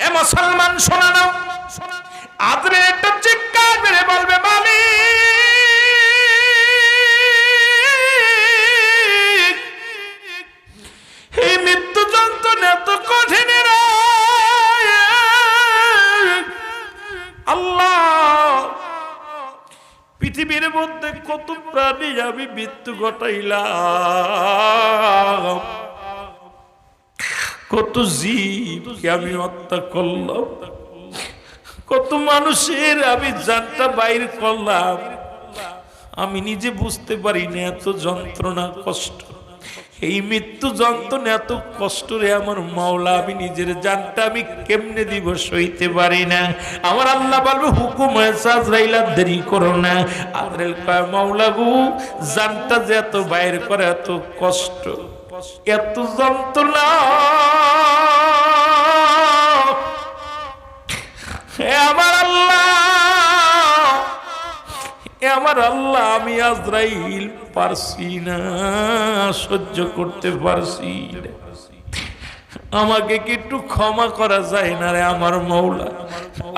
এ মুসলমান শোনা নাও, আজরাইল একটা চিৎকার মেরে বলবে মালিক, এই মৃত্যু যন্ত্রণা এত কঠিন রে আল্লাহ। পৃথিবীর মধ্যে কত প্রাণী আমি মৃত্যু ঘটাইলাম, কত জীবকে আমি হত্যা করলাম, কত মানুষের আমি জানটা বাইর করলাম, আমি নিজে বুঝতে পারি না এত যন্ত্রণা কষ্ট, এই মৃত্যু যন্ত্রণা এত কষ্ট রে আমার মাওলা, আমি নিজের জানটা আমি কেমনে দিব সইতে পারি না। আমার আল্লাহ বলবে হুকুম হয়েছে আজরাইল দেরি করো না। আজরাইল কয় মাওলা গো, জানটা যে এত বাইর করে, এত কষ্ট, এত যন্ত্রণা, আমার আল্লাহ, আমার আল্লাহ, আমি আজরাইল পারছি না, সহ্য করতে পারছি না, আমাকে কি একটু ক্ষমা করা যায় না রে আমার মৌলা,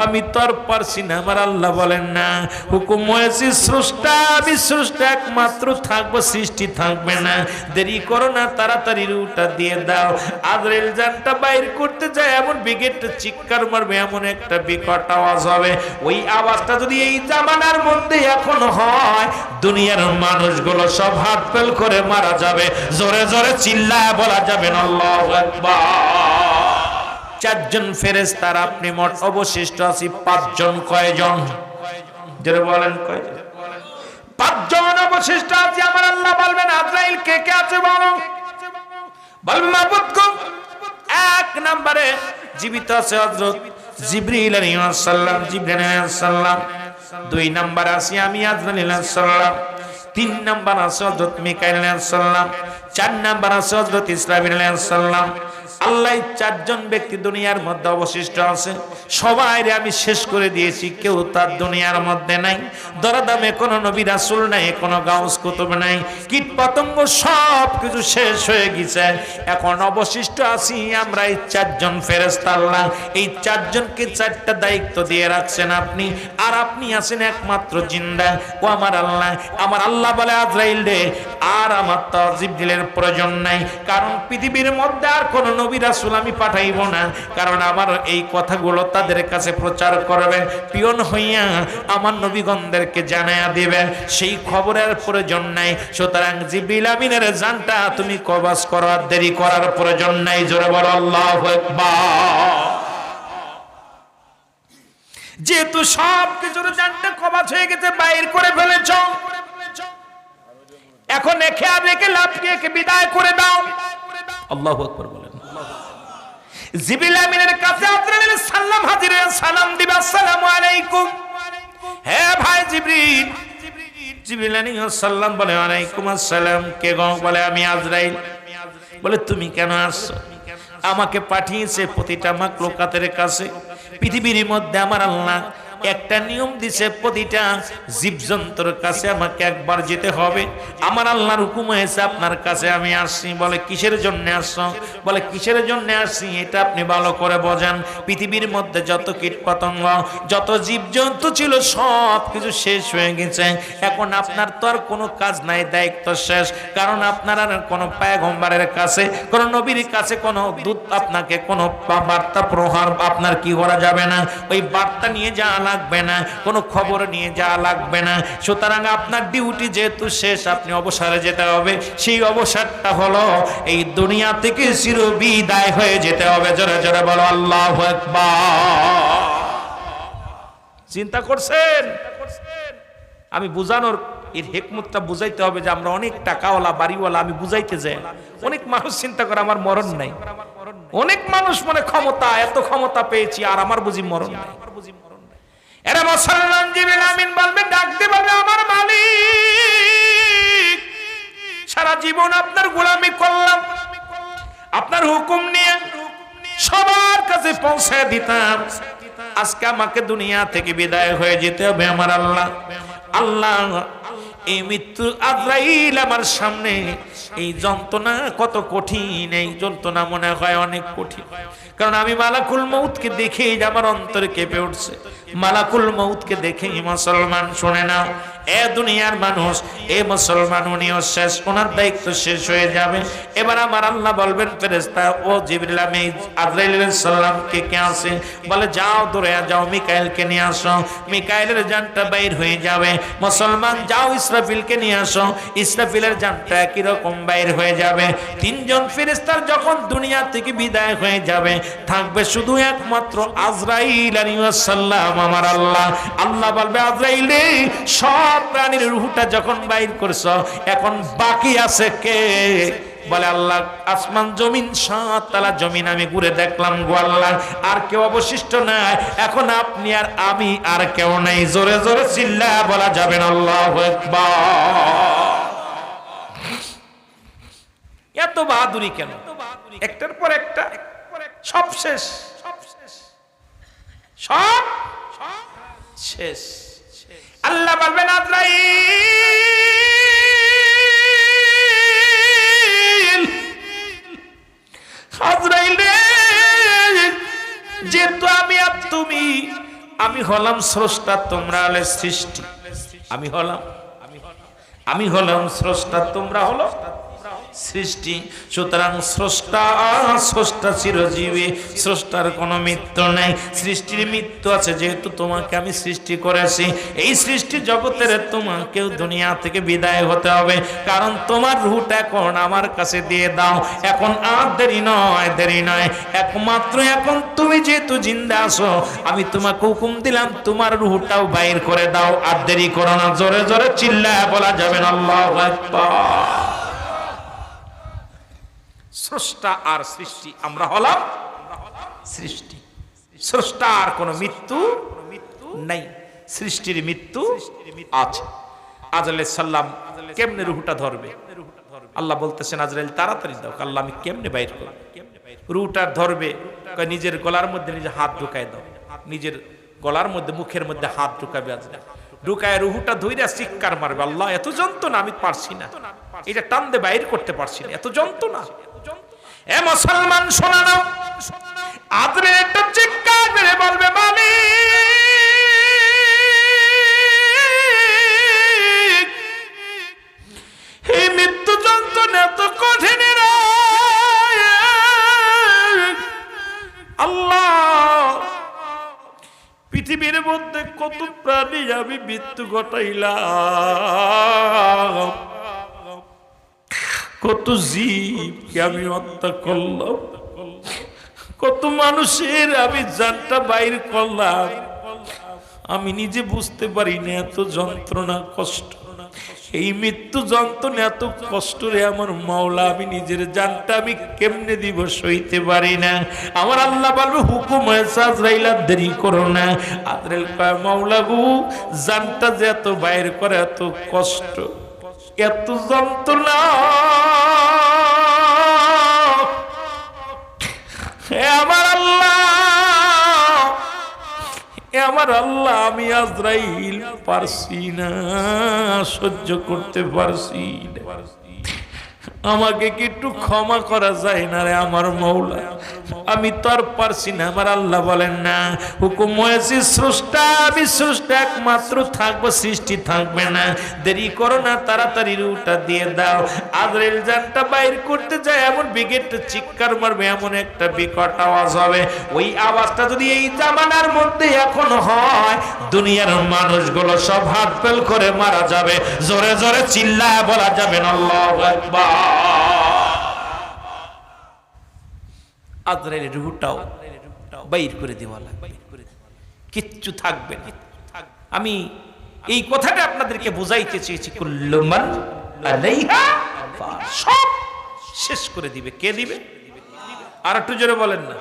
আমি তো আর পারছি না। আমার আল্লাহ বলেন না, হুকুম হয়েছে স্রষ্টা, আমি স্রষ্টা একমাত্র থাকবো, সৃষ্টি থাকবে না, দেরি করো না, তাড়াতাড়ি রুটা দিয়ে দাও। আজরাইল জানটা বাইর করতে যায়, এমন বিকেটটা চিৎকার মারবে, এমন একটা বিকট আওয়াজ হবে, ওই আওয়াজটা যদি এই জামানার মধ্যে এখন হয়, দুনিয়ার মানুষগুলো সব হাত ফেল করে মারা যাবে, জোরে জোরে চিল্লায় বলা যাবে না আল্লাহু আকবার। চারজন ফেরেশতার আপনি মোট অবশিষ্ট আছি পাঁচজন, কয়জন যারা বলেন কয়জন? পাঁচজন অবশিষ্ট আছে। আমার আল্লাহ বলবেন আজরাইল কে কে আছে বলো, বলবেন মাবুদ গো, এক নম্বরে জীবিত আছে হযরত জিবরিল আলাইহিস সালাম, জিবরিল আলাইহিস সালাম। দুই নম্বর আছে আমি আজরাইল আলাইহিস সালাম। তিন নম্বর আছে হযরত মিকাইল আলাইহিস সালাম। চার নম্বর আছে হযরত ইসরাফিল আলাইহিস সালাম। আল্লাহ চারজন ব্যক্তি দুনিয়ার মধ্যে অবশিষ্ট আছে, সবাইরে আমি শেষ করে দিয়েছি, কেউ তার দুনিয়ার মধ্যে নাই। দরদামে কোনো নবী রাসূল নাই, কোনো গাউস কুতুব নাই, কীট পতঙ্গ সব কিছু শেষ হয়ে গেছে, এখন অবশিষ্ট আছি আমরা এই চারজন ফেরেশতা। আল্লাহ এই চারজনকে চারটা দায়িত্ব দিয়ে রাখছেন আপনি, আর আপনি আছেন একমাত্র জিন্দা। ও আমার আল্লাহ, আমার আল্লাহ বলে আজরাইল রে, আর আমার তো জিবরিলের প্রয়োজন নাই, কারণ পৃথিবীর মধ্যে আর কোনো নবী রাসূল আমি পাঠাইব না, কারণ আমার এই কথাগুলো তাদের কাছে প্রচার করবে, পিয়ন হইয়া আমার নবীগণদেরকে জানায়া দিবে, সেই খবরের প্রয়োজন নাই। সুতরাং জিবরিল আমিনের জানটা তুমি কবজ করার দেরি করার প্রয়োজন নাই। জোরে বলো আল্লাহু আকবার। যেহেতু সব কিছুর জানটা কবজ হয়ে গেছে, বাইর করে ফেলেছ, এখন একে আর রেখে লাভ কি, একে বিদায় করে দাও। আল্লাহু আকবার বলেন। জিবরিল আমিনের কাছে আজরাইল সালাম হাজির হয়ে সালাম দিবে, আসসালামু আলাইকুম। হে ভাই জিবরিল। জিবরিল আলাইহিস সালাম বলে ওয়ালাইকুম আসসালাম। কে গো? বলে আমি আজরাইল। বলে তুমি কেন আসছো? আমাকে পাঠিয়েছে প্রতিটা মাখলুকাতের কাছে, পৃথিবীর মধ্যে আমার আল্লাহ একটা নিয়ম দিছে, প্রতিটা জীবজন্তুর কাছে আমাকে একবার যেতে হবে। আমার আল্লাহর হুকুম হয়েছে আপনার কাছে আমি আসছি। বলে কিসের জন্য আসছো? বলে কিসের জন্য আসছি এটা আপনি ভালো করে বোঝেন। পৃথিবীর মধ্যে যত কীট পতঙ্গ, যত জীবজন্তু ছিল সব কিছু শেষ হয়ে গেছে, এখন আপনার তো আর কোনো কাজ নাই, দায়িত্ব শেষ, কারণ আপনার আর কোনো পয়গম্বরের কাছে, কোনো নবীর কাছে কোনো দূত আপনাকে কোনো বার্তা প্রহার আপনার কি করা যাবে না, ওই বার্তা নিয়ে যাওয়া লাগবে না, কোনো খবর নিয়ে যাওয়া লাগবে না। সুতরাং আপনার ডিউটি যেহেতু শেষ, আপনি অবসরে যেতে হবে। সেই অবসরটা হলো এই দুনিয়া থেকে চির বিদায় হয়ে যেতে হবে। জোরে জোরে বলো আল্লাহু আকবার। চিন্তা করছেন? আমি বুঝানোর এর হিকমতটা বুঝাইতে হবে যে আমরা অনেক টাকাওয়ালা বাড়িওয়ালা, আমি বুঝাইতে যাই, অনেক মানুষ চিন্তা করে আমার মরণ নাই, অনেক মানুষ মনে ক্ষমতা, এত ক্ষমতা পেয়েছি আর আমার বুঝি মরণ নাই। এরা মুসলমান জিবরিল আমিন বলবে, ডাকতে বলবে আমার মালিক, সারা জীবন আপনার গোলামি করলাম, আপনার হুকুম নিয়ে সবার কাছে পৌঁছে দিতাম, আজকে আমাকে দুনিয়া থেকে বিদায় হয়ে যেতে হবে। আমার আল্লাহ, আল্লাহ এই মৃত্যু আজরাইল আমার সামনে, এই যন্ত্রণা কত কঠিন, এই যন্ত্রণা মনে হয় অনেক কঠিন, কারণ আমি মালাকুল মউতকে দেখেই আমার অন্তর কেঁপে উঠছে। মালাকুল মউতকে দেখেই মুসলমান শুনে নাও, এ দুনিয়ার মানুষ, এ মুসলমান উনিও শেষ, ওনার দায়িত্ব শেষ হয়ে যাবে। এবার আমার আল্লাহ বলবেন ফেরেশতা, ও জিবরিল, আমি আজরাইল আলাইহিস সালামকে কে আছে? বলে যাও, দৌড়ে যাও, মিকাইলকে নিয়ে আসো। মিকাইলের জানটা বাইর হয়ে যাবে। মুসলমান যাও, ইসরাফিলকে নিয়ে আসো। ইসরাফিলের জানটা একই রকম বাইর হয়ে যাবে। তিনজন ফেরেশতার যখন দুনিয়া থেকে বিদায় হয়ে যাবে, থাকবে শুধু একমাত্র আজরাইল আলাইহিস সালাম। আমার আল্লাহ বলবে, আজরাইল রে, সব প্রাণীর রূহটা যখন বাইর করছো, এখন বাকি আছে কে? বলে আল্লাহ, আসমান জমিন, 7 তলা জমিন আমি ঘুরে দেখলাম গো আল্লাহ, আর কেউ অবশিষ্ট নাই। এখন আপনি আর আমি, আর কেউ নাই। জোরে জোরে চিল্লায়া বলা যাবে না আল্লাহু আকবার। এত বাহাদুরি কেন? একটার পর একটা সব শেষ, সব শেষ। আল্লাহ বলবেন, আজরাইল, আজরাইল রে, যেহেতু আমি আর তুমি, আমি হলাম স্রষ্টা, তোমরা হলে সৃষ্টি। আমি হলাম স্রষ্টা, তোমরা হলো সৃষ্টি। সুতরাং স্রষ্টা চিরজীবী, স্রষ্টার কোনো মৃত্যু নেই। সৃষ্টির মৃত্যু আছে, যেহেতু তোমাকে আমি সৃষ্টি করেছি, এই সৃষ্টি জগতের তোমাকেও দুনিয়া থেকে বিদায় হতে হবে। কারণ তোমার রূহটা এখন আমার কাছে দিয়ে দাও। এখন আর দেরি নয়। একমাত্র এখন তুমি যেহেতু জিন্দা আছো, আমি তোমাকে হুকুম দিলাম, তোমার রূহটাও বাইর করে দাও। আর দেরি করো না। জোরে জোরে চিল্লায়া বলা যাবে না আল্লাহু আকবার। স্রষ্টা আর সৃষ্টি, আমরা হলাম সৃষ্টি। স্রষ্টার কোনো মৃত্যু নাই, সৃষ্টির মৃত্যু আছে। আজরাইল সাল্লাম কেমনে রূহটা ধরবে? আল্লাহ বলতেছেন, আজরাইল তাড়াতাড়ি দাও। আল্লাহ, আমি কেমনে বাইর করব? রূহটা ধরবে, নিজের গলার মধ্যে নিজে হাত ঢুকায় দাও। নিজের গলার মধ্যে, মুখের মধ্যে হাত ঢুকাবে আজরাইল। ঢুকায় রূহটা ধইরা চিৎকার মারবে, আল্লাহ এত যন্ত্রণা, আমি পারছি না, এটা টান দিয়ে বাইর করতে পারছি না, এত যন্ত্রণা। এ মুসলমান শোনা নাও, আজরাইল একটা চিৎকার মেরে বলবে, মালিক, এই মৃত্যু যন্ত্রণা এত কঠিন রে আল্লাহ। পৃথিবীর মধ্যে কত প্রাণী আমি মৃত্যু ঘটাইলাম, কত জীবকে আমি হত্যা করলাম, কত মানুষের আমি জানটা বাইর করলাম, আমি নিজে বুঝতে পারি না এত যন্ত্রণা কষ্ট। এই মৃত্যু যন্ত্রণা এত কষ্ট রে আমার মাওলা, আমি নিজের জানটা আমি কেমনে দিব, সইতে পারি না। আমার আল্লাহ বলবে, হুকুম হয়েছে আজরাইল, দেরি করো না। আজরাইল কয়, মাওলা গো, জানটা যে এত বাইর করে, এত কষ্ট, এত যন্ত্রণা, আমার আল্লাহ, আমি আজরাইল পারছি না, সহ্য করতে পারছি না। আমাকে কি একটু ক্ষমা করা যায় না রে আমার মওলা? আমি তো আর পারছি না। আমার আল্লাহ বলেন, না, হুকুম হয়েছে স্রষ্টা, আমি স্রষ্টা একমাত্র থাকবো, সৃষ্টি থাকবে না। দেরি করো না, তাড়াতাড়ি রূহটা দিয়ে দাও। আজরাইল জানটা বাইর করতে যায়, এমন বিকট চিৎকার মারবে, এমন একটা বিকট আওয়াজ হবে, ওই আওয়াজটা যদি এই জামানার মধ্যে এখন হয়, দুনিয়ার মানুষগুলো সব হাত ফেল করে মারা যাবে। জোরে জোরে চিল্লায় বলা যাবে না আল্লাহু আকবার। আজরাইলের রূহটাও বাইর করে দেওয়া লাগবে, কিচ্ছু থাকবে না। আমি এই কথাটা আপনাদেরকে বুঝাইতে চেয়েছি, কুল্লু মান আলাইহা ফান, সব শেষ করে দিবে। কে দিবে? আর একটু জোরে বলেন না।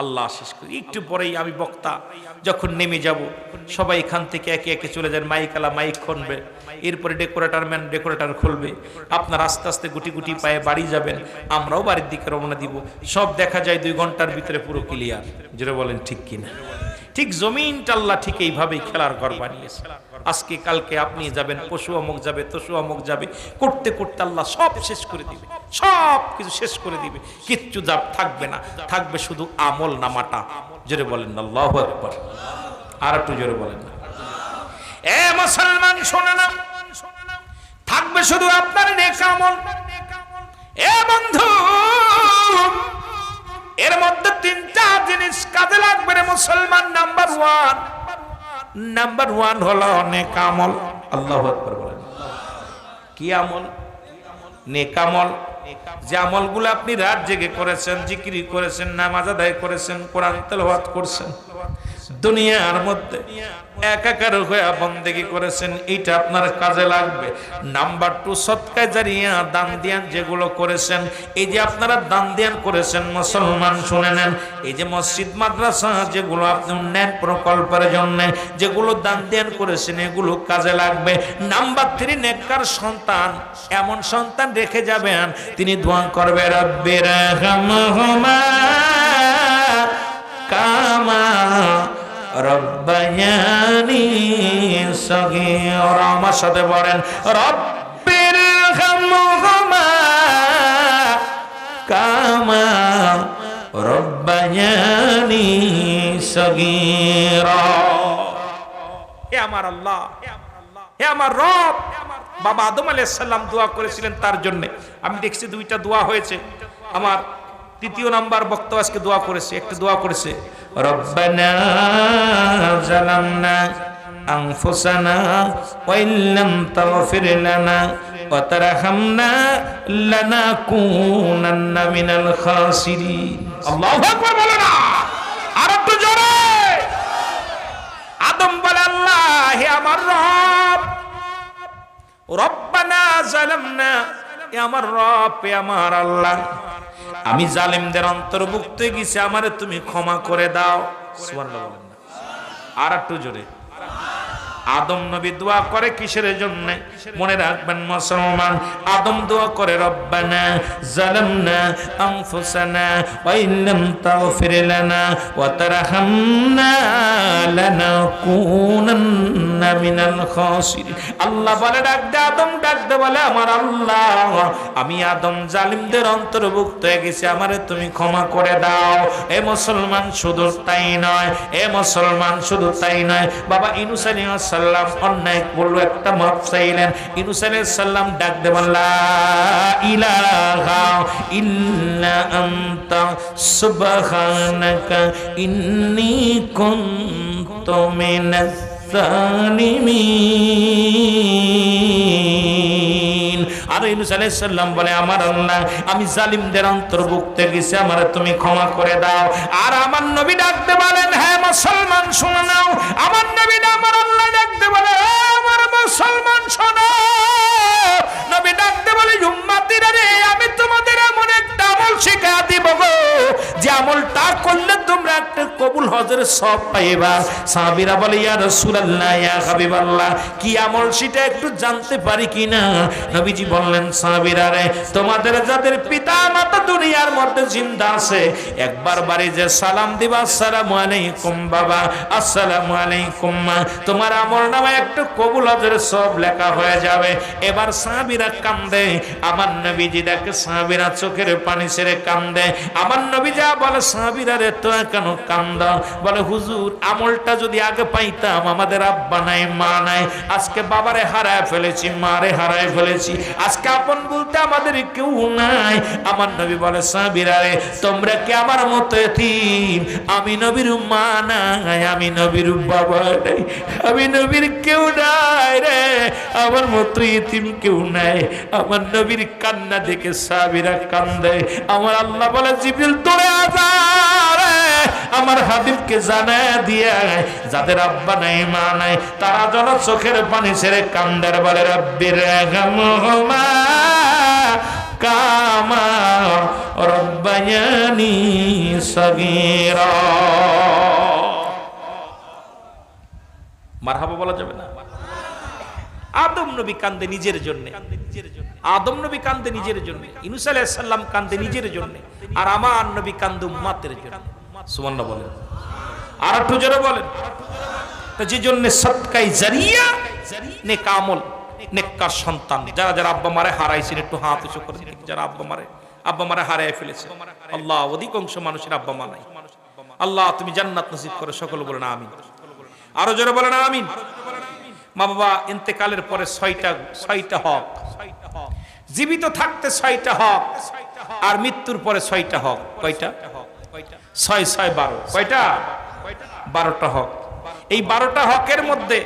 আল্লাহ শেষ করে। একটু পরেই আমি বক্তা যখন নেমে যাব, সবাই এখান থেকে একে একে চলে যান, মাইকালা মাইক খুলবে, এরপরে ডেকোরেটর খুলবে, আপনার আস্তে আস্তে গুটি গুটি পায়ে বাড়ি যাবেন, আমরাও বাড়ির দিকে রওনা দিব। সব দেখা যায় 2 ঘন্টার ভিতরে পুরো ক্লিয়ার। যেটা বলেন ঠিক কিনা? ঠিক জমিনটা আল্লাহ ঠিক এইভাবেই খেলার ঘর বানিয়েছে। আজকে কালকে আপনি যাবেন, পশু অমুক যাবে, তসু অমুক যাবে, করতে করতে আল্লাহ সব শেষ করে দিবে, সব কিছু শেষ করে দিবে, কিচ্ছু থাকবে না, থাকবে শুধু আমল নামাটা। জোরে বলেন না আল্লাহু আকবার, আর একটু জোরে বলেন না। এ মুসলমান শোনো না, থাকবে শুধু আপনার নেক আমল। এ বন্ধু, এর মধ্যে তিনটা জিনিস কাজে লাগবে রে মুসলমান। নাম্বার ওয়ান হলো নেক আমল। আল্লাহু আকবার বলেন। কি আমল? নেক আমল। যে আমলগুলো আপনি রাত জেগে করেছেন, জিকিরি করেছেন, নামাজ আদায় করেছেন, কোরআন তেলাওয়াত করছেন, দুনিয়ার মধ্যে একাকার হয়ে বন্দেগী করেছেন, এইটা আপনার কাজে লাগবে। নাম্বার টু, সদকা জারিয়া, দান দিয়ান যেগুলো করেছেন, এই যে আপনারা দান দিয়ান করেছেন মুসলমান শুনে নেন, এই যে মসজিদ মাদ্রাসা যেগুলো আপনি উন্নয়ন প্রকল্পের জন্য যেগুলো দান দিয়ান করেছেন, এগুলো কাজে লাগবে। নাম্বার থ্রি, নেককার সন্তান, এমন সন্তান রেখে যাবেন তিনি দোয়া করবে রব্বির রহমহুমা কামা রব্বায়ানি সগীরা। আমার সাথে বলেন রব্বির রহমহুমা কামা রব্বায়ানি সগীরা। হে আমার আল্লাহ, হে আমার রব। বাবা আদম আলাইহিস সালাম দোয়া করেছিলেন তার জন্য। আমি দেখছি দুইটা দোয়া হয়েছে। আমার তৃতীয় নাম্বার বক্তা আজকে দোয়া করেছে, একটা দোয়া করেছে রব্বানা জালামনা আনফুসানা ওয়া ইল্লাম তাগফির লানা ওয়া তারহামনা লানাকুনান্না মিনাল খাসিরিন। আল্লাহু আকবার বলো না, আর একটু জোরে। আদম বলে আল্লাহ, হে আমার রব, রব্বানা জালামনা, হে আমার রব, হে আমার আল্লাহ, আমি জালিমদের অন্তর্ভুক্ত হয়ে গেছি, আমারে তুমি ক্ষমা করে দাও। সুবহানাল্লাহ বলেন না, আর একটু জোরে। আদম নবী দোয়া করে কিসের জন্য? মনে রাখবেন মুসলমান, আদম দোয়া করে রব্বানা জালামনা আনফুসানা ওয়া ইল্লাম তাগফির লানা ওয়া তারহামনা লানাকুনান্না মিনাল খাসিরিন। আল্লাহ বলে ডাক দে, আদম ডাক দে, বলে আমার আল্লাহ, আমি আদম জালিমদের অন্তর্ভুক্ত হয়ে গেছি, আমারে তুমি ক্ষমা করে দাও। এ মুসলমান শুধু তাই নয়, এ মুসলমান শুধু তাই নয়, বাবা ইউনূস আলাইহিস সালাম অন্যায় বলল, একটা মাপ চাইলেন। ইউনূস আলাইহিস সালাম ডাক দেন লা ইলাহা ইল্লা আনতা সুবহানাকা ইন্নী কুনতু মিনাজ জালিমিন। আর ইউনূস আলাইহিস সালাম বলে আমার আল্লাহ, আমি জালিমদের অন্তর্ভুক্ত গেছি, আমারে তুমি ক্ষমা করে দাও। আর আমার নবী ডাকতে বলেন, হ্যাঁ মুসলমান শুনে নাও, আমার নবী আমার আল্লাহ ডাকতে বলে, আমার মুসলমান শোনো, নবী ডাকতে বলে উম্মতিরা রে, আমি তোমাদের এমন একটা আমল শিখা দিব গো, যে আমলটা করলে তোমরা একটা কবুল হজের সব পাইবা। সাহাবীরা বলে ইয়া রাসূলুল্লাহ, ইয়া হাবিবাল্লাহ, কি আমল সেটা একটু জানতে পারি কিনা? নবীজি বললেন, সাহাবীরা রে, তোমাদের যাদের পিতা মাতা দুনিয়ার মধ্যে জিন্দা আছে, একবার বাড়ি যে সালাম দিবা, আসসালামু আলাইকুম বাবা, আসসালামু আলাইকুম মা, তোমার আমল নামায় একটা কবুল হজের সব লেখা হয়ে যাবে। এবার সাহাবীরা কান্দে, আমার নবীজি দেখে সাহাবীরা চোখের পানি ছেড়ে কান্দে। আমার নবী যা বলে, সাহাবীরা রে তোরা কেন কান্দ? বলে হুজুর, আমলটা যদি আগে পাইতাম, আমাদের আব্বা নাই মা নাই, আজকে বাবারে হারায় ফেলেছি, মারে হারায় ফেলেছি, আজকে আপন বলতে আমাদের কেউ নাই। আমার নবী বলে, সাহাবীরা রে তোমরা কি আমার মতো এতিম? আমি নবীর মা নাই, আমি নবীর বাবা নাই, আমি নবীর কেউ নাই রে, আমার মতো এতিম কেউ নাই। আমার নবীর কান্না দেখে সাহাবীরা কান্দে। আমার আল্লাহ বলে, জিবরিল তোরে আজারে আমার হাবিবকে জানায় দিয়ে, যাদের আব্বা নাই মা নাই, তারা যেন চোখের পানি ছেড়ে কান্দের, বলে রব্বির রহমহুমা কামা রব্বায়ানি সগীরা। মারহাবা বলা যাবে না? আদম নবী কান্দে নিজের জন্য, আদম নবী কান্দে নিজের জন্য, ইউনূস আলাইহিস সালাম কান্দে নিজের জন্য, আর আমার নবী কান্দে উম্মতের জন্য। সুবহানাল্লাহ বলেন, আর একটু জোরে বলেন। তো যে জন্য সদকায়ে জারিয়া, নেক আমল, নেককার সন্তান। যারা যারা আব্বা মারে হারাইছেন একটু হাত উঁচু করে দিন। যারা আব্বা মারে হারায় ফেলেছে, আল্লাহ অধিকাংশ মানুষের আব্বা মা নাই, আল্লাহ তুমি জান্নাত নসিব করে সকল বলেন আমিন। আরো জোরে বলেন আমিন। মা বাবা ইন্তেকালের পরে ছয়টা হক, জীবিত থাকতে 6টা হক, আর মৃত্যুর পরে 6টা হক। কয়টা? 6 6 12। কয়টা? 12টা হক। এই 12টা হকের মধ্যে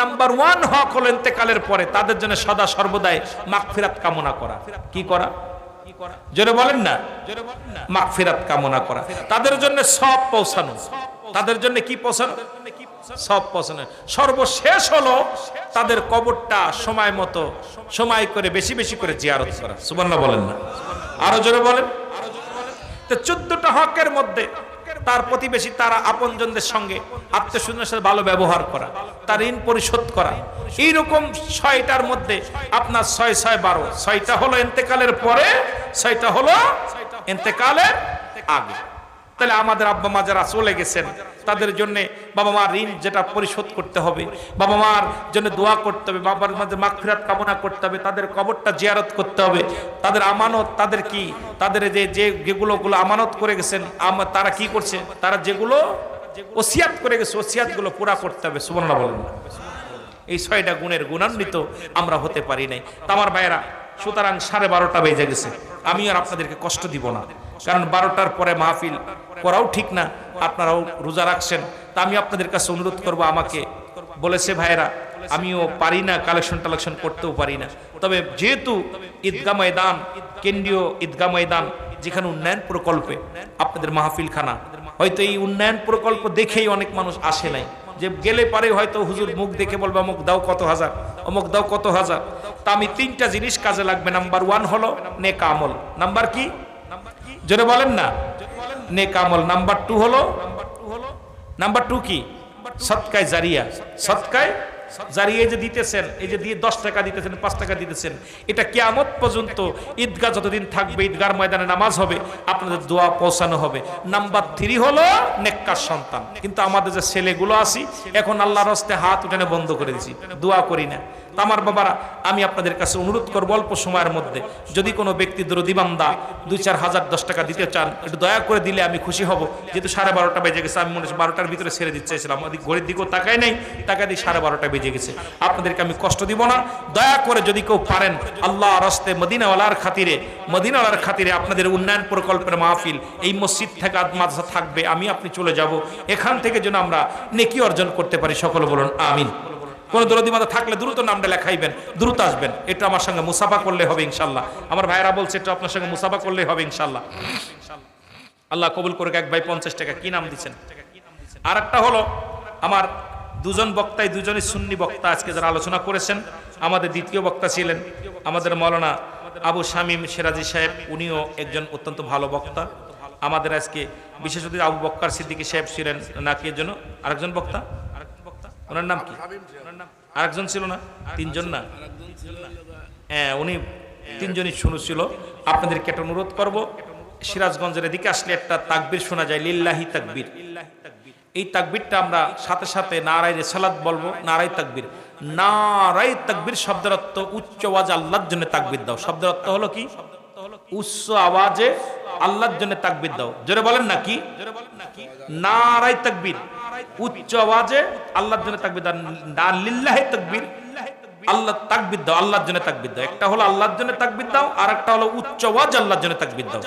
নাম্বার 1 হক হলো ইন্তেকালের পরে তাদের জন্য সদা সর্বদাই মাগফিরাত কামনা করা। কি করা? জোরে বলেন না। মাগফিরাত কামনা করা, তাদের জন্য সব পৌঁছানো। তাদের জন্য কি পৌঁছানো? সব পৌঁছানো। সর্বশেষ হলো তাদের কবরটা সময় মতো, সময় করে বেশি বেশি করে জিয়ারত করা। সুবহানাল্লাহ বলেন না। আরো জোরে বলেন। তো 14টা হকের মধ্যে তার প্রতিবেশী, তারা আপনজনদের সঙ্গে আত্মীয়স্বজনের সাথে ভালো ব্যবহার করা, তার ঋণ পরিশোধ করা। এইরকম 6টার মধ্যে আপনার 6 6 12। 6টা হলো ইন্তেকালের পরে, 6টা হলো ইন্তেকালের আগে। তাহলে আমাদের আব্বা মা যারা চলে গেছেন তাদের জন্য বাবা মার ঋণ যেটা পরিশোধ করতে হবে, বাবা মার জন্য দোয়া করতে হবে, বাবার মাঝে মাগফিরাত কামনা করতে হবে, তাদের কবরটা জিয়ারত করতে হবে, তাদের আমানত, তাদের কি, তাদের যেগুলো আমানত করে গেছেন, তারা কি করছে, তারা যেগুলো ওসিয়াত করে গেছে ওসিয়াতগুলো পুরা করতে হবে। সুবহানাল্লাহ বলেন না। এই 6টা গুণের গুণান্বিত আমরা হতে পারি নাই। আমার ভাইয়েরা, সুতরাং 12:30 বেজে গেছে। আমি আর আপনাদেরকে কষ্ট দিব না, কারণ 12টার পরে মাহফিল করাও ঠিক না। আপনারাও রোজা রাখছেন, তা আমি আপনাদের কাছে অনুরোধ করব, আমাকে বলেছে ভাইয়েরা, আমিও পারি না, কালেকশন করতেও পারি না। তবে যেহেতু ঈদগাহ ময়দান, কেন্দ্রীয় ঈদগাহ ময়দান, যেখানে উন্নয়ন প্রকল্পে আপনাদের মাহফিলখানা, হয়তো এই উন্নয়ন প্রকল্প দেখেই অনেক মানুষ আসে নাই, যে গেলে পারে হয়তো হুজুর মুখ দেখে বলবে অমুক দাও কত হাজার, অমুক দাও কত হাজার। তা আমি 3টা জিনিস কাজে লাগবে। নাম্বার 1 হলো নেক আমল। নাম্বার কি? জোরে বলেন না। নেক আমল। নাম্বার 2 হলো, নাম্বার 2 কি? সদকায়ে জারিয়া। সদকায়ে জারিয়া যে দিতেছেন, এই যে দিয়ে 10 টাকা দিতেছেন, 5 টাকা দিতেছেন, এটা কিয়ামত পর্যন্ত ঈদগাহ যতদিন থাকবে, ঈদগাহর ময়দানে নামাজ হবে, আপনাদের দোয়া পৌঁছানো হবে। নাম্বার 3 হলো নেককার সন্তান। কিন্তু আমাদের যে ছেলেগুলো আছি এখন আল্লাহর রাস্তায় হাত উঠানো বন্ধ করে দিয়েছি, দোয়া করি না। আমার বাবারা, আমি আপনাদের কাছে অনুরোধ করব, অল্প সময়ের মধ্যে যদি কোনো ব্যক্তি দরদি বান্দা 2-4 হাজার 10 টাকা দিতে চান, একটু দয়া করে দিলে আমি খুশি হব। যেহেতু 12:30 বেজে গেছে, আমি মনে হচ্ছে 12টার ভিতরে ছেড়ে দিতে চাইছিলাম, ঘড়ির দিকেও তাকাই নাই, তাকাই দিয়ে 12:30 বেজে গেছে। আপনাদেরকে আমি কষ্ট দিব না। দয়া করে যদি কেউ পারেন, আল্লাহ রাস্তায় মদিনাওয়ালার খাতিরে আপনাদের উন্নয়ন প্রকল্পের মাহফিল এই মসজিদ থেকে মাদ্রাসা থাকবে, আমি আপনি চলে যাব, এখান থেকে যেন আমরা নেকি অর্জন করতে পারি। সকলে বলুন আমিন। কোন দরদি মাতা থাকলে দ্রুত নামটা লেখাইবেন, দ্রুত আসবেন। এটা আমার সঙ্গে মুসাফা করলে হবে ইনশাল্লাহ। আমার ভাইরা বলছে এটা আপনার সঙ্গে মুসাফা করলে হবে ইনশাল্লাহ। আল্লাহ কবুল করুক। এক ভাই 50 টাকা, কি নাম দিচ্ছেন? আর একটা হলো, আমার 2জন বক্তাই, 2জনই সুন্নি বক্তা আজকে যারা আলোচনা করেছেন। আমাদের দ্বিতীয় বক্তা ছিলেন আমাদের মাওলানা আবু শামীম সিরাজি সাহেব, উনিও একজন অত্যন্ত ভালো বক্তা। আমাদের আজকে বিশেষ অতিথি আবু বক্কর সিদ্দিকী সাহেব ছিলেন, নাকি এর জন্য আরেকজন বক্তা, ওনার নাম কি? আরেকজন ছিল না? 3জন না? হ্যাঁ, উনি 3জনই শুনেছিল। আপনাদেরকে একটা অনুরোধ করব, সিরাজগঞ্জের দিকে আসলে একটা তাকবীর শোনা যায়, লিল্লাহি তাকবীর। এই তাকবীরটা আমরা সাথে সাথে নারায়ে রিসালাত বলবো। নারায়ে তাকবীর, নারায়ে তাকবীর শব্দের অর্থ উচ্চ আওয়াজে আল্লাহর জন্য তাকবীর দাও। শব্দের অর্থ হলো কি? উচ্চ আওয়াজে আল্লাহর জন্য তাকবীর দাও। জোরে বলেন না কি? নারায়ে তাকবীর, উচ্চ আওয়াজে আল্লাহর জন্য তাকবীর দাও। লিল্লাহি তাকবীর, আল্লাহ তাকবীর দাও, আল্লাহর জন্য তাকবীর দাও। একটা হলো আল্লাহর জন্য তাকবীর দাও, আর একটা হলো উচ্চ আওয়াজ আল্লাহর জন্য তাকবীর দাও।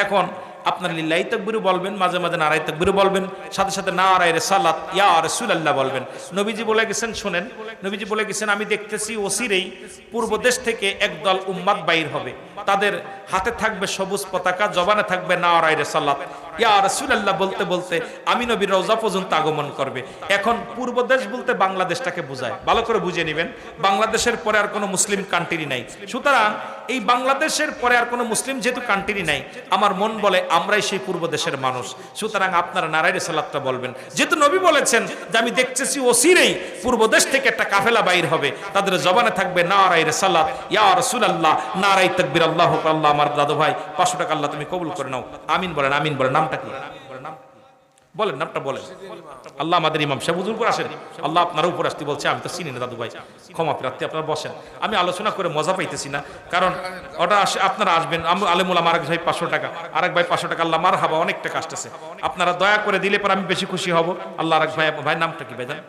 এখন আপনার লিল্লাহি তাকবীরও বলবেন, মাঝে মাঝে নারায়ে তাকবীরও বলবেন, সাথে সাথে নারায়ে রিসালাত ইয়া রাসূলুল্লাহ বলবেন। নবীজি বলে গেছেন, শুনেন, নবীজি বলে গেছেন, আমি দেখতেছি অচিরেই পূর্ব দেশ থেকে একদল উম্মাত বাইর হবে, তাদের হাতে থাকবে সবুজ পতাকা, জবানে থাকবে নারায়ে রিসালাত ইয়া রাসূলুল্লাহ বলতে বলতে আমি নবীর রওজা পর্যন্ত আগমন করবে। এখন পূর্ব দেশ বলতে বাংলাদেশটাকে বোঝায়, ভালো করে বুঝে নেবেন। বাংলাদেশের পরে আর কোনো মুসলিম কান্ট্রি নাই। সুতরাং এই বাংলাদেশের পরে আর কোনো মুসলিম যেহেতু কান্ট্রি নাই, আমার মন বলে আমরাই সেই পূর্ব দেশের মানুষ। সুতরাং আপনারা নারায়ে রিসালাতটা বলবেন। যেহেতু নবী বলেছেন যে আমি দেখতেছি অচিরেই পূর্ব দেশ থেকে একটা কাফেলা বাইর হবে, তাদের জবানে থাকবে নারায়ে রিসালাত ইয়া রাসূলুল্লাহ, নারায়ে তাকবীর, আল্লাহু আকবার। আমার দাদু ভাই 500 টাকা আল্লাহ তুমি কবুল করে নাও। আমিন বলেন, আমিন বলেন। নামটা কি? বলেন নামটা বলেন। আল্লাহ আমাদের ইমাম সাহেব হুজুর উপর আসেন। আল্লাহ আপনার উপর আসতে বলছে, আমি তো চিনি না দাদু ভাই, ক্ষমা প্রার্থী, আপনারা বসেন। আমি আলোচনা করে মজা পাইতেছি না, কারণ ওটা আপনারা আসবেন, আলেমুল আমার এক ভাই 500 টাকা, আরেক ভাই 500 টাকা, আল্লাহ মার হাবা, অনেক টাকা আসতেছে, আপনারা দয়া করে দিলে পর আমি বেশি খুশি হব। আল্লাহ আরেক ভাই, ভাই নামটা কি ভাই জান?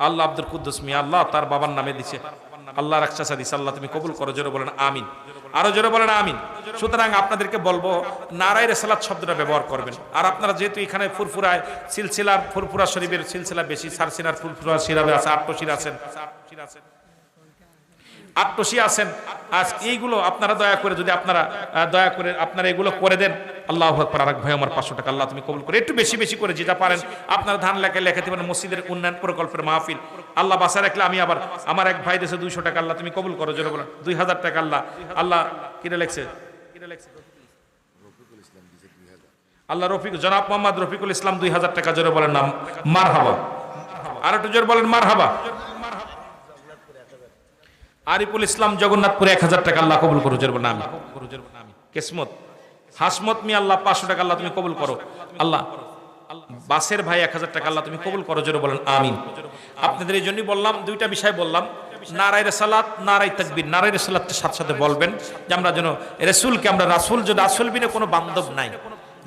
আল্লাহ আব্দুল কুদ্দুস মিয়া, আল্লাহ তার বাবার নামে দিছে, আল্লাহ রাখসা দিছে, আল্লাহ তুমি কবুল করো। জোরে বলেন আমিন, আরো জোরে বলেন আমিন। সুতরাং আপনাদেরকে বলবো নারায়ে রিসালাত শব্দটা ব্যবহার করবেন। আর আপনারা যেহেতু এখানে ফুরফুরায় সিলসিলার ফুরফুরা শরীফের সিলসিলা বেশি, সারসিনার ফুরফুরা সিরাবে আছে, আটশির আছেন, আটশি আছেন, আজ এইগুলো আপনারা দয়া করে, যদি আপনারা দয়া করে আপনারা এগুলো করে দেন। আল্লাহু আকবার। আরেক ভাই আমার 500 টাকা, আল্লাহ তুমি কবুল করে, একটু বেশি বেশি করে যেটা পারেন আপনারা ধান লেখায় লেখাতে পারেন, মসজিদের উন্নয়ন প্রকল্পের মাহফিল, আল্লাহ বাসা রাখলে আমি আবার আমার এক ভাই দেশে 200 টাকা, আল্লাহ তুমি কবুল করো। জোরে বলেন 2000 টাকা, আল্লাহ আল্লাহ কিরে লেখছে, আল্লাহ রফিক, জনাব মোহাম্মদ রফিকুল ইসলাম 2000 টাকা। জোরে বলেন নাম মারহাবা, আর একটু জোরে বলেন মারহাবা। আরিফুল ইসলাম জগন্নাথপুরে 1000 টাকা, আল্লাহ কবুল করো। জোরে বলেন আমিন। কিসমত হাসমত মি, আল্লাহ 500 টাকা, আল্লাহ তুমি কবুল করো। আল্লাহ বাসের ভাই 1000 টাকা, আল্লাহ তুমি কবুল করো। জোরে বলেন আমিন। আপনাদের এই জন্যই বললাম, দুইটা বিষয় বললাম, নারায়ে রিসালাত, নারায়ে তাকবীর। নারায়ে রিসালাতের সাথে সাথে বলবেন যে আমরা যেন রাসূলকে, আমরা রাসূল, যদি রাসূল বিনে কোনো বান্ধব নাই,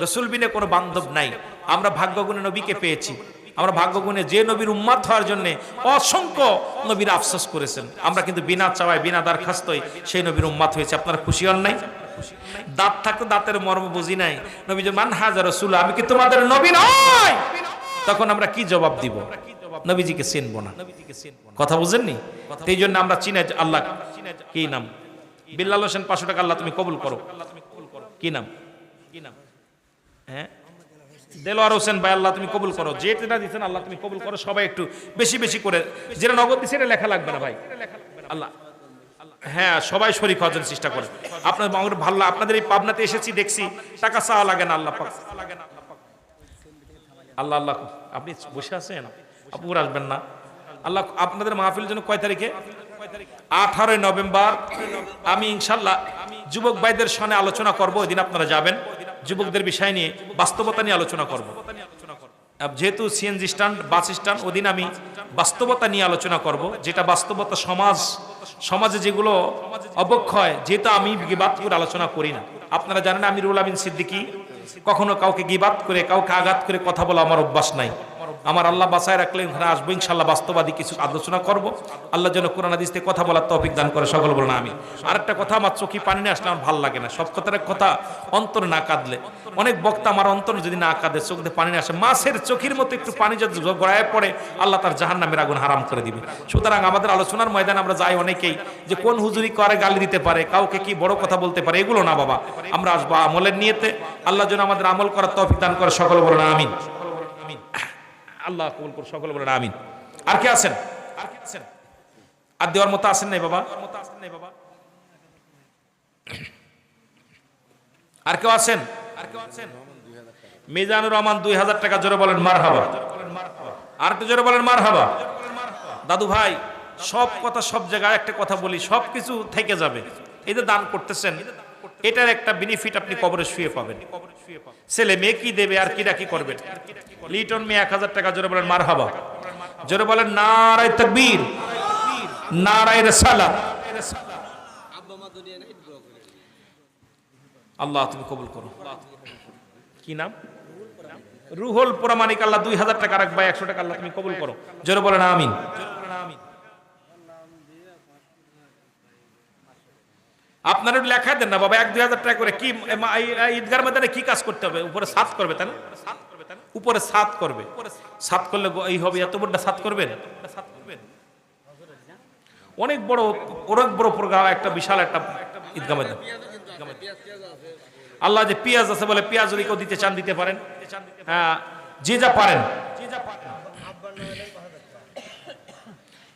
রাসূল বিনে কোনো বান্ধব নাই। আমরা ভাগ্যগুণে নবীকে পেয়েছি, আমরা ভাগ্যগুণে যে নবীর উম্মত হওয়ার জন্য অসংখ্য নবীর আফসোস করেছেন, আমরা কিন্তু বিনা চাওয়ায় বিনা দরখাস্তই সেই নবীর উম্মত হয়েছে। আপনারা খুশি হন নাই? দাঁত থাকতে দাঁতের মর্ম বুঝি নাই। নবী যে মান হাজা রাসূল, আমি কি তোমাদের নবী নই? তখন আমরা কি জবাব দিব? নবীজিকে চিনবো না। কথা বুঝেননি? এই জন্য আমরা চিনে, আল্লাহ কি নাম? বিল্লাল হোসেন 500 টাকা, আল্লাহ তুমি কবুল করো। কি নাম? হ্যাঁ, দেলোয়ার হোসেন ভাই, আল্লাহ তুমি কবুল করো। যেটা দিচ্ছেন আল্লাহ তুমি কবুল করো। সবাই একটু বেশি বেশি করে, যেটা নগদ দিচ্ছে এটা লেখা লাগবে না ভাই, আল্লাহ, হ্যাঁ সবাই শরীক হওয়ার জন্য চেষ্টা করে। আপনার ভালো, আপনাদের এই পাবনাতে এসেছি দেখছি, টাকা চাওয়া লাগে না, আল্লাহ পাক, আল্লাহ আল্লাহ। আপনি বসে আছেন, আপুর আসবেন না? আল্লাহ আপনাদের মাহফিল জন্য কয় তারিখে? 18 নভেম্বর। আমি ইনশাল্লাহ যুবক ভাইদের সামনে আলোচনা করব, ওই দিন আপনারা যাবেন। যুবকদের বিষয় নিয়ে, বাস্তবতা নিয়ে আলোচনা করব। যেহেতু সিএনজি স্ট্যান্ড, বাস স্ট্যান্ড, ওদিন আমি বাস্তবতা নিয়ে আলোচনা করব, যেটা বাস্তবতা সমাজে যেগুলো অবক্ষয়, যেহেতু আমি গীবাত করে আলোচনা করি না। আপনারা জানেন আমিরুল আমিন সিদ্দিকী, কখনো কাউকে গীবাত করে, কাউকে আঘাত করে কথা বলা আমার অভ্যাস নাই। আমার আল্লাহ বাসায় রাখলে ওখানে আসবো ইনশাল্লাহ, বাস্তবাদী কিছু আলোচনা করব। আল্লাহ যেন কোরআন হাদিস থেকে কথা বলার তৌফিক দান করে, সকল বলুন আমিন। আরেকটা কথা, আমার চোখে পানি নিয়ে আসলে আমার ভালো লাগে না। সব কথার কথা অন্তর না কাঁদলে, অনেক বক্তা আমার অন্তর যদি না কাঁদে, চোখ দিয়ে পানি নিয়ে আসে, মাছের চোখের মতো একটু পানি যদি গড়ায় পড়ে, আল্লাহ তার জাহান্নামের আগুন হারাম করে দিবে। সুতরাং আমাদের আলোচনার ময়দানে আমরা যাই অনেকেই, যে কোন হুজুরি করে গালি দিতে পারে, কাউকে কি বড় কথা বলতে পারে, এগুলো না বাবা। আমরা আসবো আমলের নিয়তে, আল্লাহ যেন আমাদের আমল করার তৌফিক দান করে, সকল বলুন আমিন। আল্লাহ কবুল করুন, সকল বলেন আমিন। আর কে আছেন? আর দেওয়ার মতো আছেন নাই বাবা? আর কেউ আছেন? মিজানুর রহমান 2000 টাকা। জোরে বলেন মারহাবা। আর একটু জোরে বলেন মারহাবা। দাদু ভাই, সব কথা সব জায়গায় একটা কথা বলি, সব কিছু থেকে যাবে। এই যে দান করতেছেন, এটার একটা বেনিফিট আপনি কবরে শুয়ে পাবেন। ছেলে মেয়ে কি দেবে আর কিরা কি করবেন? লিটন মেয়ে 1000 টাকা। জোরে বলেন মারহাবা। জোরে বলেন নারায়ে তাকবীর, নারায়ে রিসালাত। আল্লাহ তুমি কবুল করো। কি নাম? রুহুল প্রামাণিক, আল্লাহ 2000 টাকা রাখবা, 100 টাকা, আল্লাহ তুমি কবুল করো। জোরে বলেন আমিন। আপনারা লেখা দেন না বাবা, 1-2000 টাকা করে। কি ঈদগার ময়দানে কি কাজ করতে হবে? উপরে ছাদ করবে, তাই না? উপরে ছাদ করবে, ছাদ করলে এই হবে, এত বড় ছাদ করবেন। অনেক বড় প্রোগ্রাম, একটা বিশাল একটা ঈদগাহ ময়দান। আল্লাহ যে পেঁয়াজ আছে বলে, পেঁয়াজ যদি কেউ দিতে চান দিতে পারেন, হ্যাঁ যে যা পারেন।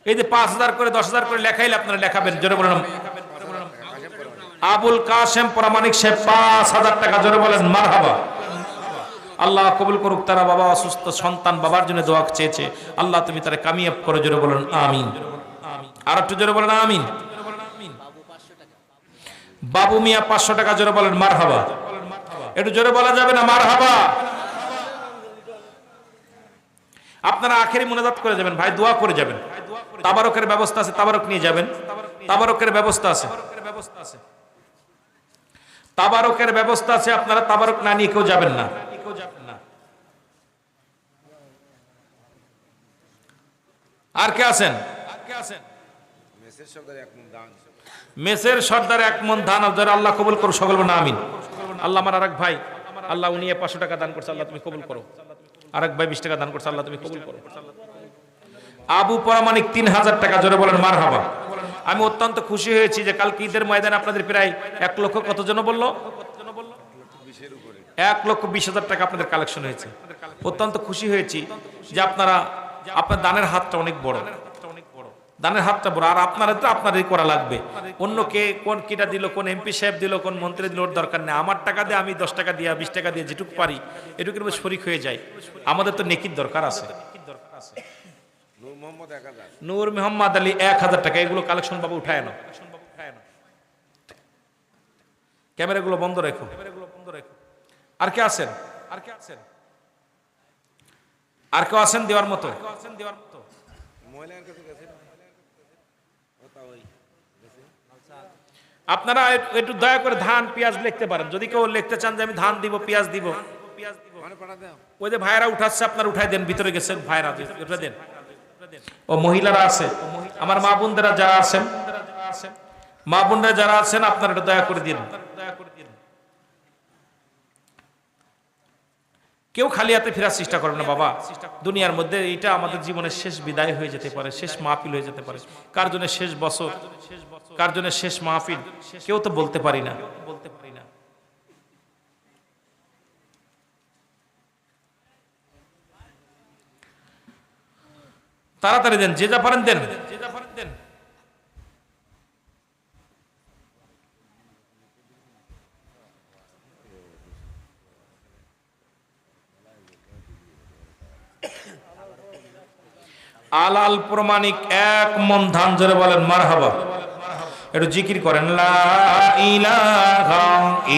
এই যে 5000 করে 10,000 করে লেখাইলে আপনারা লেখাবেন। জোরে বলেন আবুল কাসেম প্রামাণিক সাহেব 5000 টাকা। জোরে বলেন মারহাবা। আল্লাহ কবুল করুক। তারা বাবা অসুস্থ সন্তান, বাবার জন্য দোয়া চেয়েছে, আল্লাহ তুমি তারা কামিয়াব করো। জোরে বলেন আমিন। আর একটু জোরে বলেন আমিন। বাবু মিয়া 500 টাকা। জোরে বলেন মারহাবা। একটু জোরে বলা যাবে না মারহাবা? আপনারা আখেরি মুনাজাত করে যাবেন ভাই, দোয়া করে যাবেন। তাবারকের ব্যবস্থা আছে, তাবারক নিয়ে যাবেন। তাবারকের ব্যবস্থা আছে, তাবারকের ব্যবস্থা আছে। আপনারা তাবারক না নিয়ে কেউ যাবেন না। আর কে আছেন? মেসের সর্দার 1 মণ ধান আল্লাহ কবুল করো, সকল বলেন আমিন। আল্লাহ আমার আরেক ভাই, আল্লাহ উনি 500 টাকা দান করছে, আল্লাহ তুমি কবুল করো। আরেক ভাই 20 টাকা দান করছে, আল্লাহ তুমি কবুল করো। আবু পরামানিক 3000 টাকা, জোরে বলেন মারহাবা। আমি অত্যন্ত খুশি হয়েছি যে কালকে ঈদের ময়দানে আপনাদের প্রায় 1 লক্ষ কত জন বললো, 1,20,000 টাকা আপনাদের কালেকশন হয়েছে। অত্যন্ত খুশি হয়েছি যে আপনার দানের হাতটা অনেক বড়, দানের হাতটা বড়। আর আপনারা তো আপনারই করা লাগবে। অন্য কে কোন কিটা দিল, কোন এমপি সাহেব দিল, কোন মন্ত্রী দিল, ওর দরকার নেই। আমার টাকা দিয়ে, আমি 10 টাকা দিয়ে, 20 টাকা দিয়ে যেটুকু পারি এটুকুর মধ্যে শরিক হয়ে যায়। আমাদের তো নেকির দরকার আছে। নূর মোহাম্মদ আলী 1000 টাকা, এগুলো কালেকশন বাবু উঠায় না, ক্যামেরাগুলো বন্ধ রেখো। আর কে আছেন? আর কেউ আছেন দেওয়ার মতো? আপনারা একটু দয়া করে ধান পেঁয়াজ লিখতে পারেন, যদি কেউ লিখতে চান যে আমি ধান দিব, পেঁয়াজ দিব। ওই যে ভাইরা উঠাচ্ছে, আপনারা উঠাই দেন, ভিতরে গেছেন ভাইরা, উঠে দেন। ও মহিলারা আছে, আমার মা বোনরা যারা আছেন, মা বোনরা যারা আছেন, আপনারা একটু দয়া করে দিন। কেউ খালি হাতে ফেরার চেষ্টা করবে না বাবা। দুনিয়ার মধ্যে এটা আমাদের জীবনের শেষ বিদায় হয়ে যেতে পারে, শেষ মাহফিল হয়ে যেতে পারে। কার জন্য শেষ বছর, কার জন্য শেষ মাহফিল, কেউ তো বলতে পারি না। তাড়াতাড়ি দেন, যে যা পারেন দেন। আলাল প্রমাণিক 1 মণ ধান, জোরে বলেন মারহাবা। একটু জিকির করেন, লা ইলাহা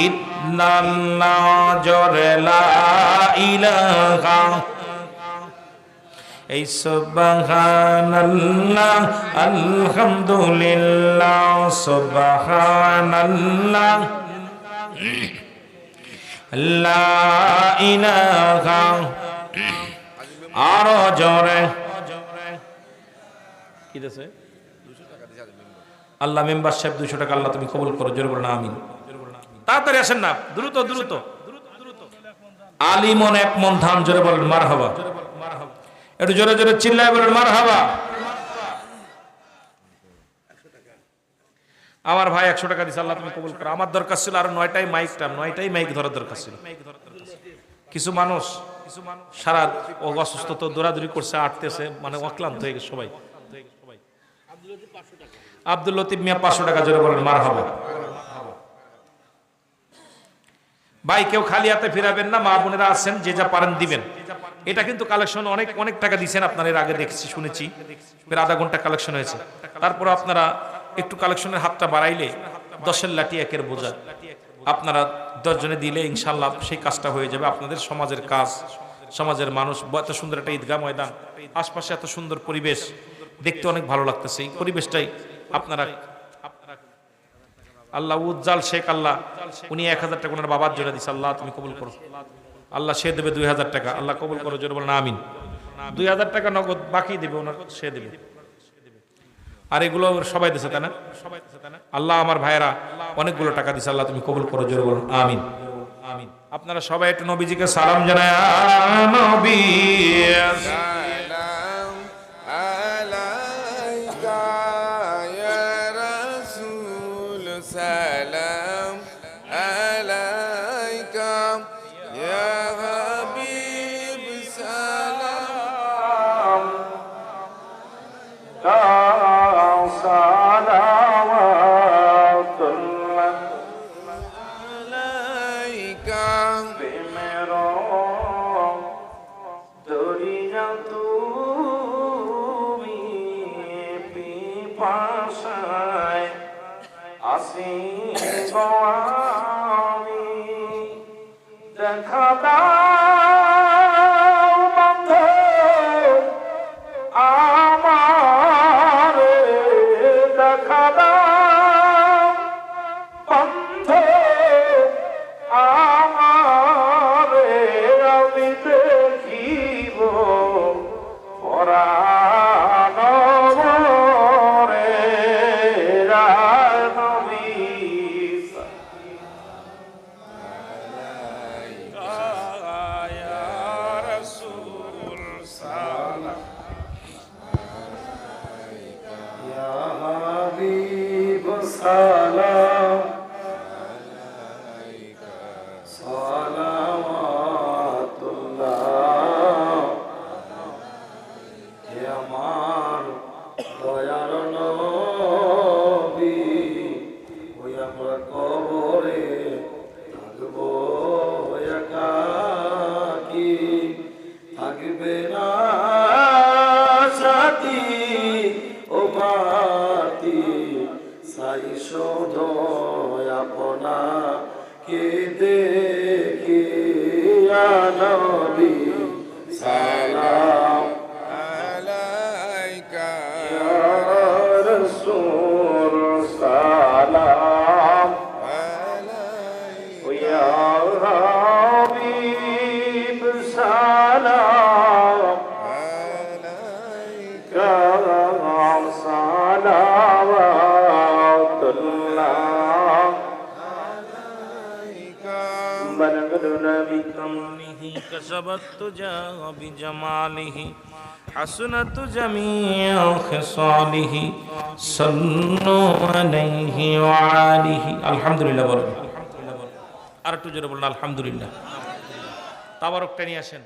ইল্লাল্লাহ, জোরে লা ইলাহা। এই সুবহানাল্লাহ, আলহামদুলিল্লাহ, সুবহানাল্লাহ, লা ইলাহা। আরো জোরে। আল্লাহ মেম্বার সাহেব 200 টাকা, আল্লাহ তুমি কবুল করো, জোরে বলেন আমিন। তাড়াতাড়ি আসেন না, দ্রুত দ্রুত। আলিমন 1 মণ ধান, জোরে বলেন মারহাবা। একটু জোরে জোরে চিল্লায় বলেন মারহাবা। আমার ভাই 100 টাকা দিছে, আল্লাহ তুমি কবুল করো। আমার দরকার ছিল আরো 9টাই মাইক ধরার দরকার ছিল। কিছু মানুষ সারা অসুস্থ তো দৌড়াদৌড়ি করছে, আটতেছে, মানে অক্লান্ত হয়ে গেছে সবাই। আব্দুল লতিফ মিয়া 500 টাকা, জোরে বলেন মারহাবা। ভাই কেউ খালি হাতে ফিরাবেন না, মা বোনেরা আছেন, যে যা পারেন দিবেন। এটা কিন্তু কালেকশন অনেক অনেক টাকা দিয়েছেন আপনারা, এর আগে দেখছি, শুনেছি প্রায় আধা ঘন্টা কালেকশন হয়েছে। তারপর আপনারা একটু কালেকশনের হাতটা বাড়াইলে 10-এর লাঠি 1-এর বোঝা, আপনারা 10 জনে দিলে ইনশাল্লাহ সেই কাজটা হয়ে যাবে। আপনাদের সমাজের কাজ, সমাজের মানুষ, এত সুন্দর একটা ঈদগাহ ময়দান, আশপাশে এত সুন্দর পরিবেশ, দেখতে অনেক ভালো লাগতেছে। এই পরিবেশটাই আপনারা, আল্লাহ উজ্জাল শেখ, আল্লাহ উনি 1000 টাকা ওনার বাবার জন্য দিচ্ছে, আল্লাহ তুমি কবুল করো। আল্লাহ সে দেবে 2000 টাকা, আল্লাহ কবুল করো, জোরে বলেন আমিন। 2000 টাকা নগদ বাকি দেবে ওনার, সে দেবে। আর এগুলো সবাই দিছে তাই না? আল্লাহ আমার ভাইয়েরা অনেকগুলো টাকা দিছে, আল্লাহ তুমি কবুল করো, জোরে বলেন আমিন। আমিন। আপনারা সবাই একটু নবীজিকে সালাম জানায়, নবী দেখা দাও বন্ধ সালাম সালাওয়াতুল্লাহ হে আমার দয়ার নবী ওই আমরা কবরে থাকবো একাকী থাকবে না সাথী ও বাতি সাই শোধ আপনাকে দেখিয়া নবী সালাম আলাইকা ইয়া রাসূল সালাম আলাইকা ইয়া হাবিব সালাম আলাইকা সালাওয়াতুল্লাহ আলাইকা بلغنا بكرمه كسبت تجا بجماله حسنت جميع خصاله صلوا عليه وعليه الحمد لله বলেন আর একটু জোরে বলুন আলহামদুলিল্লাহ তাবারকটা নিয়ে আসেন